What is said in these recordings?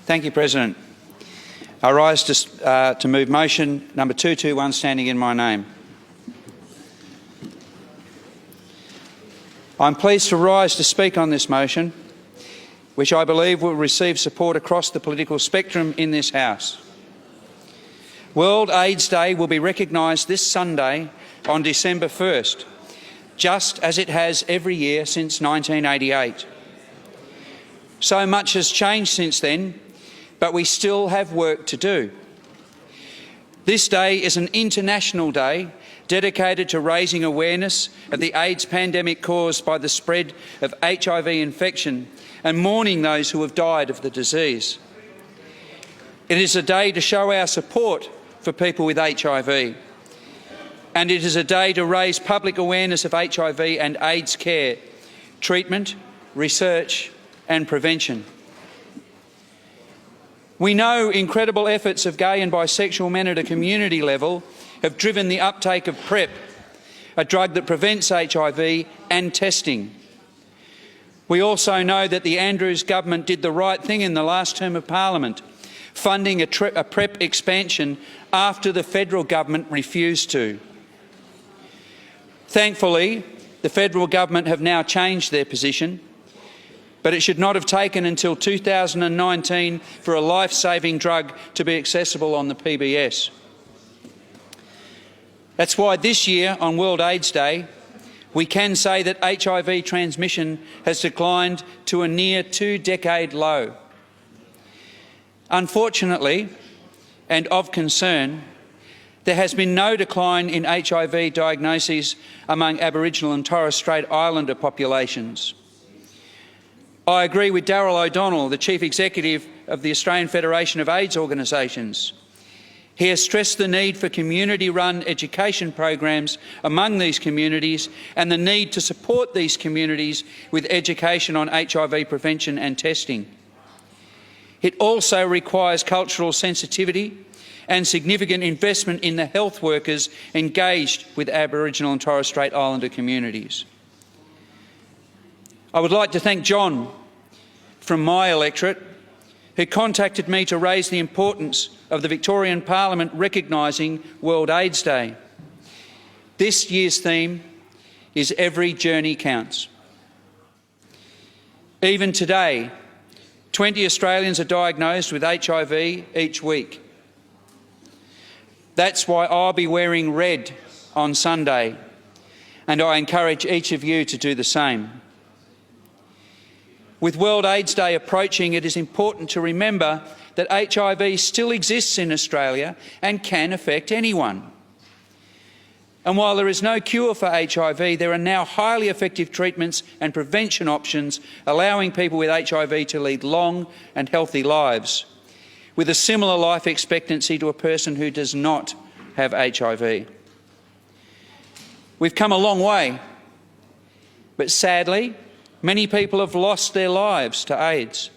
Thank you, President. I rise to move motion number 221, standing in my name. I'm pleased to rise to speak on this motion, which I believe will receive support across the political spectrum in this House. World AIDS Day will be recognised this Sunday on December 1st, just as it has every year since 1988. So much has changed since then, but we still have work to do. This day is an international day dedicated to raising awareness of the AIDS pandemic caused by the spread of HIV infection and mourning those who have died of the disease. It is a day to show our support for people with HIV, and it is a day to raise public awareness of HIV and AIDS care, treatment, research and prevention. We know incredible efforts of gay and bisexual men at a community level have driven the uptake of PrEP, a drug that prevents HIV, and testing. We also know that the Andrews government did the right thing in the last term of Parliament, funding a PrEP expansion after the federal government refused to. Thankfully, the federal government have now changed their position, but it should not have taken until 2019 for a life-saving drug to be accessible on the PBS. That's why this year, on World AIDS Day, we can say that HIV transmission has declined to a near two-decade low. Unfortunately, and of concern, there has been no decline in HIV diagnoses among Aboriginal and Torres Strait Islander populations. I agree with Darryl O'Donnell, the Chief Executive of the Australian Federation of AIDS Organisations. He has stressed the need for community-run education programs among these communities and the need to support these communities with education on HIV prevention and testing. It also requires cultural sensitivity and significant investment in the health workers engaged with Aboriginal and Torres Strait Islander communities. I would like to thank John from my electorate, who contacted me to raise the importance of the Victorian Parliament recognising World AIDS Day. This year's theme is Every Journey Counts. Even today, 20 Australians are diagnosed with HIV each week. That's why I'll be wearing red on Sunday, and I encourage each of you to do the same. With World AIDS Day approaching, it is important to remember that HIV still exists in Australia and can affect anyone. And while there is no cure for HIV, there are now highly effective treatments and prevention options allowing people with HIV to lead long and healthy lives, with a similar life expectancy to a person who does not have HIV. We've come a long way, but sadly, many people have lost their lives to AIDS.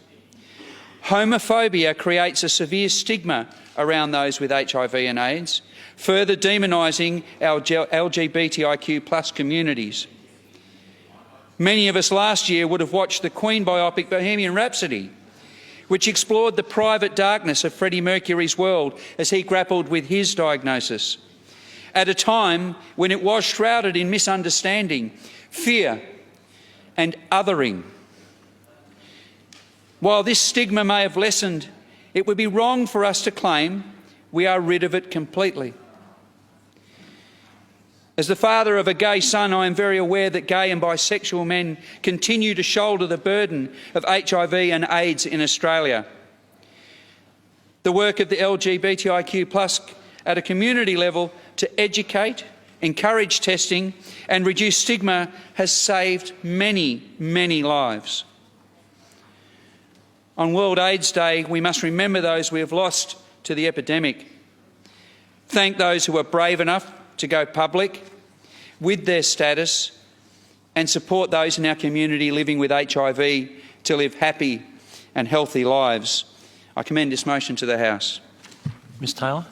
Homophobia creates a severe stigma around those with HIV and AIDS, further demonising our LGBTIQ+ communities. Many of us last year would have watched the Queen biopic Bohemian Rhapsody, which explored the private darkness of Freddie Mercury's world as he grappled with his diagnosis, at a time when it was shrouded in misunderstanding, fear and othering. While this stigma may have lessened, it would be wrong for us to claim we are rid of it completely. As the father of a gay son, I am very aware that gay and bisexual men continue to shoulder the burden of HIV and AIDS in Australia. The work of the LGBTIQ+ at a community level to educate, encourage testing and reduce stigma has saved many, many lives. On World AIDS Day, we must remember those we have lost to the epidemic, thank those who are brave enough to go public with their status, and support those in our community living with HIV to live happy and healthy lives. I commend this motion to the House. Ms Taylor.